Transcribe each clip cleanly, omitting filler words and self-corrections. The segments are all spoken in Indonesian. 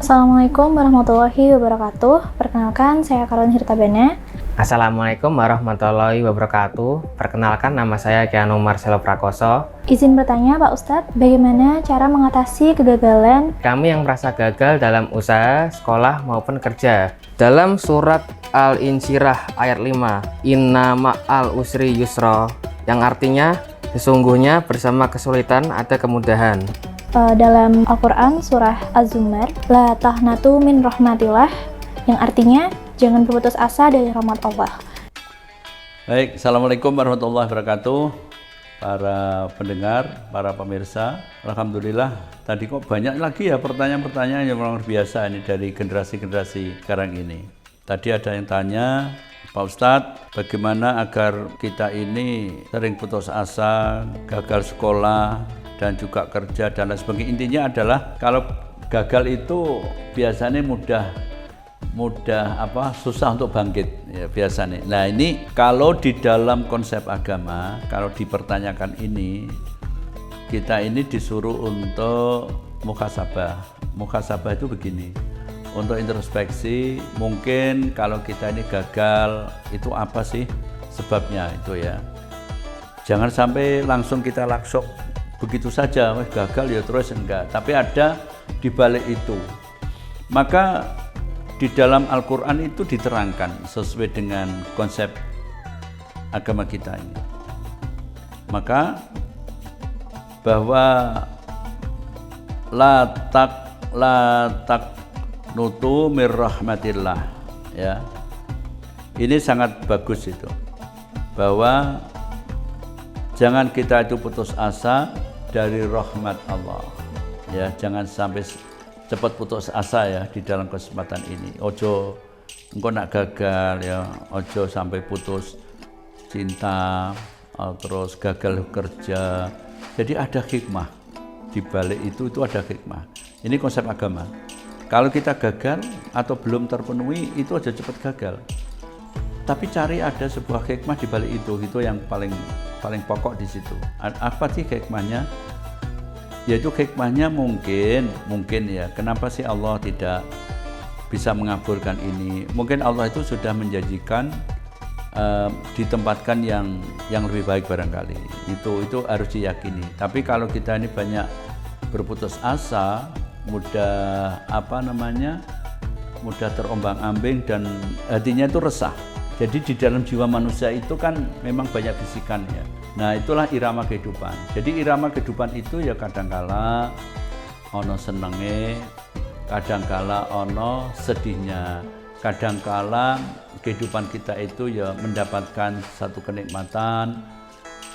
Assalamualaikum warahmatullahi wabarakatuh. Perkenalkan, saya Karolin Hirtabene. Assalamualaikum warahmatullahi wabarakatuh. Perkenalkan, nama saya Keanu Marcelo Prakoso. Izin bertanya Pak Ustadz, bagaimana cara mengatasi kegagalan? Kami yang merasa gagal dalam usaha, sekolah maupun kerja. Dalam surat Al-Insyirah ayat 5, Inna ma'al usri yusra, yang artinya sesungguhnya bersama kesulitan ada kemudahan. Dalam Al-Quran surah Az-Zumar, La tahnatu min rahmatillah, yang artinya jangan berputus asa dari rahmat Allah. Baik, Assalamualaikum warahmatullahi wabarakatuh. Para pendengar, para pemirsa, Alhamdulillah tadi kok banyak lagi ya pertanyaan-pertanyaan yang luar biasa ini dari generasi-generasi sekarang ini. Tadi ada yang tanya, Pak Ustadz, bagaimana agar kita ini sering putus asa, gagal sekolah, dan juga kerja dan lain sebagainya. Intinya adalah kalau gagal itu biasanya susah untuk bangkit ya biasanya. Nah ini kalau di dalam konsep agama, kalau dipertanyakan ini, kita ini disuruh untuk muhasabah. Muhasabah itu begini, untuk introspeksi, mungkin kalau kita ini gagal, itu apa sih sebabnya itu ya. Jangan sampai langsung kita langsung begitu saja, gagal ya terus enggak. Tapi ada di balik itu. Maka di dalam Al-Quran itu diterangkan sesuai dengan konsep agama kita ini. Maka bahwa la taqnutu mir rahmatillah ya. Ini sangat bagus itu. Bahwa jangan kita itu putus asa dari rahmat Allah. Ya, jangan sampai cepat putus asa ya di dalam kesempatan ini. Ojo engkau nak gagal ya, ojo sampai putus cinta, terus gagal kerja. Jadi ada hikmah di balik itu ada hikmah. Ini konsep agama. Kalau kita gagal atau belum terpenuhi itu aja cepat gagal. Tapi cari ada sebuah hikmah di balik itu yang paling pokok di situ. Apa sih hikmahnya? Yaitu hikmahnya mungkin ya, kenapa sih Allah tidak bisa mengabulkan ini? Mungkin Allah itu sudah menjanjikan ditempatkan yang lebih baik barangkali. Itu harus diyakini. Tapi kalau kita ini banyak berputus asa, mudah terombang-ambing dan hatinya itu resah. Jadi di dalam jiwa manusia itu kan memang banyak bisikan ya. Nah itulah irama kehidupan. Jadi irama kehidupan itu ya kadangkala ono senenge, kadangkala ono sedihnya, kadangkala kehidupan kita itu ya mendapatkan satu kenikmatan,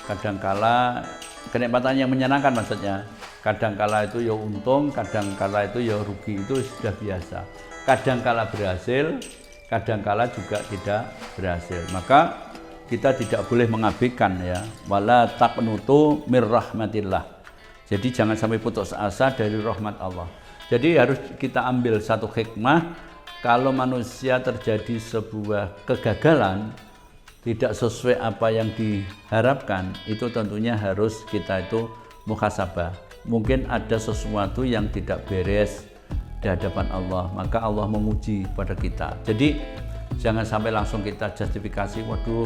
kadangkala kenikmatan yang menyenangkan maksudnya. Kadangkala itu ya untung, kadangkala itu ya rugi, itu sudah biasa. Kadangkala berhasil, kadangkala juga tidak berhasil. Maka kita tidak boleh mengabaikan ya, wala taqnutu mir rahmatillah. Jadi jangan sampai putus asa dari rahmat Allah. Jadi harus kita ambil satu hikmah, kalau manusia terjadi sebuah kegagalan tidak sesuai apa yang diharapkan, itu tentunya harus kita itu muhasabah. Mungkin ada sesuatu yang tidak beres di hadapan Allah, maka Allah menguji pada kita. Jadi jangan sampai langsung kita justifikasi, waduh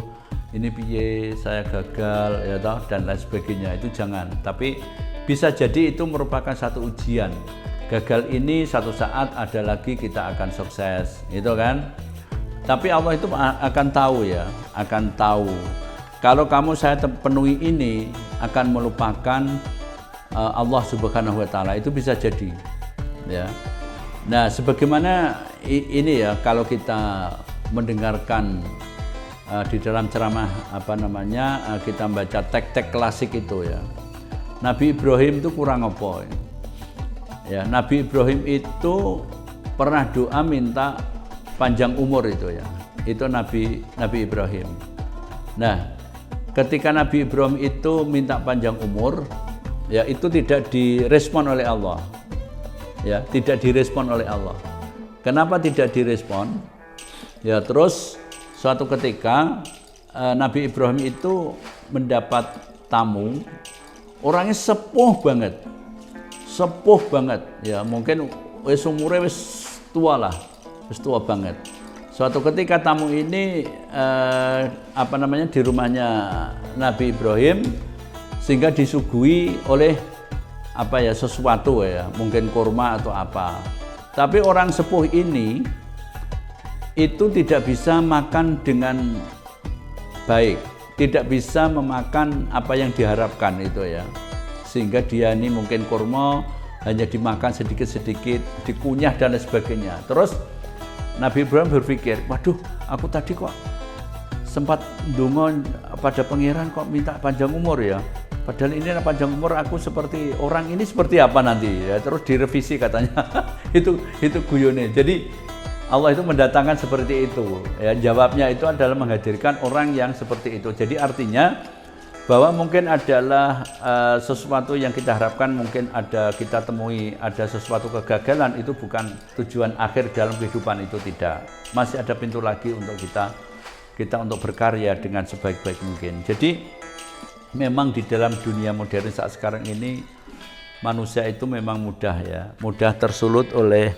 ini piye saya gagal ya toh dan lain sebagainya, itu jangan. Tapi bisa jadi itu merupakan satu ujian. Gagal ini satu saat ada lagi kita akan sukses, itu kan. Tapi Allah itu akan tahu ya, akan tahu. Kalau kamu saya penuhi ini akan melupakan Allah Subhanahu wa taala, itu bisa jadi ya. Nah, sebagaimana ini ya, kalau kita mendengarkan di dalam ceramah kita baca teks-teks klasik itu ya. Nabi Ibrahim itu kurang apa ya? Nabi Ibrahim itu pernah doa minta panjang umur itu ya. Itu Nabi Ibrahim. Nah, ketika Nabi Ibrahim itu minta panjang umur, ya itu tidak direspon oleh Allah. Ya, tidak direspon oleh Allah. Kenapa tidak direspon? Ya, terus suatu ketika Nabi Ibrahim itu mendapat tamu, orangnya sepuh banget ya, mungkin wis umure wis tua lah, wis tua banget. Suatu ketika tamu ini di rumahnya Nabi Ibrahim, sehingga disuguhi oleh sesuatu ya, mungkin kurma atau apa. Tapi orang sepuh ini itu tidak bisa makan dengan baik, tidak bisa memakan apa yang diharapkan itu ya. Sehingga dia ini mungkin kurma hanya dimakan sedikit-sedikit, dikunyah dan lain sebagainya. Terus Nabi Ibrahim berpikir, waduh, aku tadi kok sempat ndonga pada pangeran kok minta panjang umur ya. Padahal ini panjang umur aku seperti orang ini seperti apa nanti ya. Terus direvisi katanya. itu guyone. Jadi Allah itu mendatangkan seperti itu. Ya, jawabnya itu adalah menghadirkan orang yang seperti itu. Jadi artinya bahwa mungkin adalah sesuatu yang kita harapkan, mungkin ada kita temui ada sesuatu kegagalan, itu bukan tujuan akhir dalam kehidupan, itu tidak. Masih ada pintu lagi untuk kita untuk berkarya dengan sebaik-baik mungkin. Jadi memang di dalam dunia modern saat sekarang ini manusia itu memang mudah tersulut oleh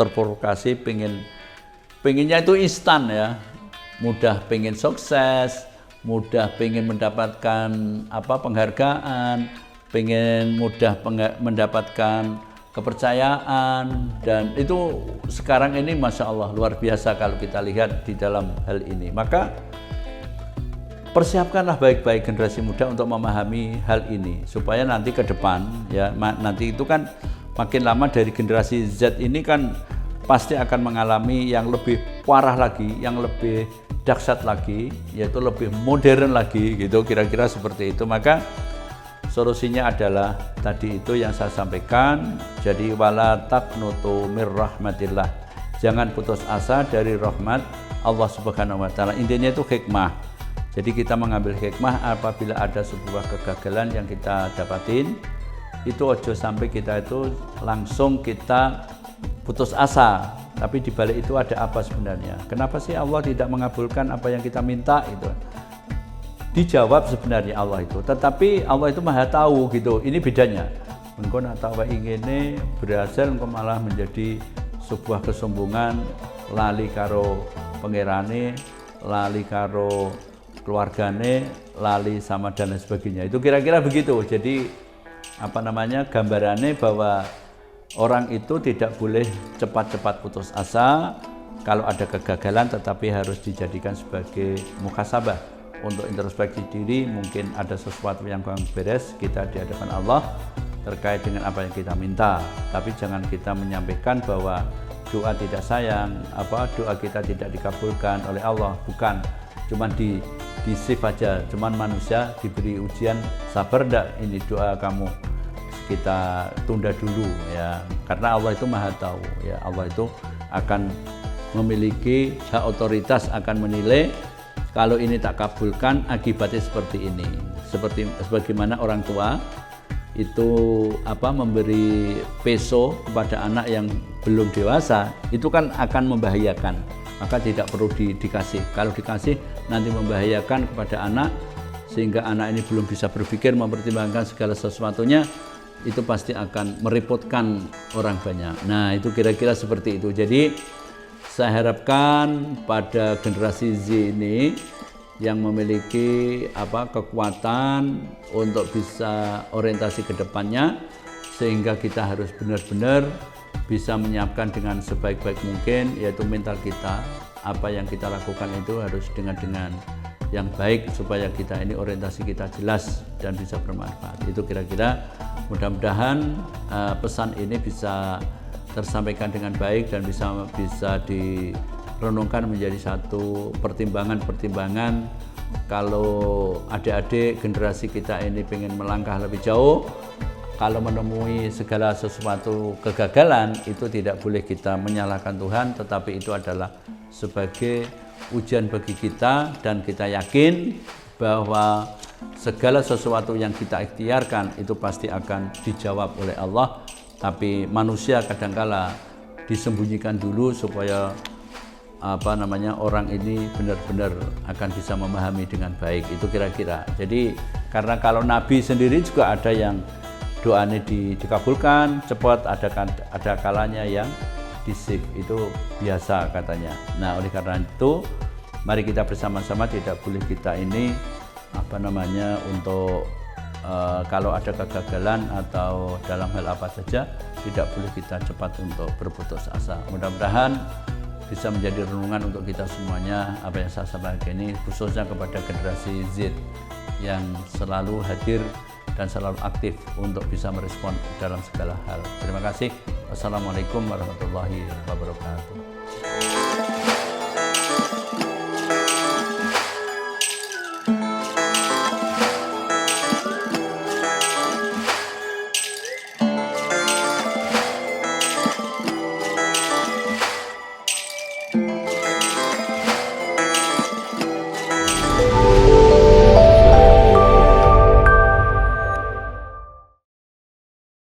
terprovokasi, pengennya itu instan ya, mudah pengen sukses, mudah pengen mendapatkan penghargaan, pengen mudah mendapatkan kepercayaan, dan itu sekarang ini Masya Allah luar biasa kalau kita lihat di dalam hal ini. Maka persiapkanlah baik-baik generasi muda untuk memahami hal ini supaya nanti ke depan ya, nanti itu kan makin lama dari generasi Z ini kan pasti akan mengalami yang lebih parah lagi, yang lebih dahsyat lagi, yaitu lebih modern lagi gitu, kira-kira seperti itu. Maka solusinya adalah tadi itu yang saya sampaikan. Jadi wala taqnutu mir rahmatillah, jangan putus asa dari rahmat Allah Subhanahu wa taala. Intinya itu hikmah. Jadi kita mengambil hikmah apabila ada sebuah kegagalan yang kita dapatin, itu ojo sampai kita itu langsung kita putus asa. Tapi di balik itu ada apa sebenarnya? Kenapa sih Allah tidak mengabulkan apa yang kita minta itu? Dijawab sebenarnya Allah itu, tetapi Allah itu maha tahu gitu. Ini bedanya. Engkau nak tahu ingine berhasil, engkau malah menjadi sebuah kesombongan, lali karo pangerane, lali karo keluargane, lali sama dan lain sebagainya. Itu kira-kira begitu. Jadi gambarannya bahwa orang itu tidak boleh cepat-cepat putus asa kalau ada kegagalan, tetapi harus dijadikan sebagai muhasabah untuk introspeksi diri. Mungkin ada sesuatu yang kurang beres kita di hadapan Allah terkait dengan apa yang kita minta, tapi jangan kita menyampaikan bahwa doa tidak sayang, doa kita tidak dikabulkan oleh Allah. Bukan, cuman di save aja, cuman manusia diberi ujian, sabar ndak ini doa kamu, kita tunda dulu ya, karena Allah itu maha tahu ya. Allah itu akan memiliki hak otoritas, akan menilai kalau ini tak kabulkan akibatnya seperti ini. Sebagaimana orang tua itu memberi peso kepada anak yang belum dewasa, itu kan akan membahayakan, maka tidak perlu dikasih. Kalau dikasih nanti membahayakan kepada anak, sehingga anak ini belum bisa berpikir, mempertimbangkan segala sesuatunya, itu pasti akan merepotkan orang banyak. Nah, itu kira-kira seperti itu. Jadi saya harapkan pada generasi Z ini yang memiliki kekuatan untuk bisa orientasi ke depannya, sehingga kita harus benar-benar bisa menyiapkan dengan sebaik-baik mungkin, yaitu mental kita. Apa yang kita lakukan itu harus dengan yang baik, supaya kita ini orientasi kita jelas dan bisa bermanfaat. Itu kira-kira, mudah-mudahan pesan ini bisa tersampaikan dengan baik dan bisa direnungkan menjadi satu pertimbangan kalau adik-adik generasi kita ini pengen melangkah lebih jauh. Kalau menemui segala sesuatu kegagalan, itu tidak boleh kita menyalahkan Tuhan, tetapi itu adalah sebagai ujian bagi kita, dan kita yakin bahwa segala sesuatu yang kita ikhtiarkan itu pasti akan dijawab oleh Allah. Tapi manusia kadangkala disembunyikan dulu supaya orang ini benar-benar akan bisa memahami dengan baik. Itu kira-kira. Jadi karena kalau Nabi sendiri juga ada yang doanya dikabulkan cepat, ada kalanya yang di-save, itu biasa katanya. Nah, oleh karena itu mari kita bersama-sama, tidak boleh kita ini untuk kalau ada kegagalan atau dalam hal apa saja, tidak boleh kita cepat untuk berputus asa. Mudah-mudahan bisa menjadi renungan untuk kita semuanya apa yang saya sampaikan ini, khususnya kepada generasi Z yang selalu hadir dan selalu aktif untuk bisa merespon dalam segala hal. Terima kasih. Wassalamualaikum warahmatullahi wabarakatuh.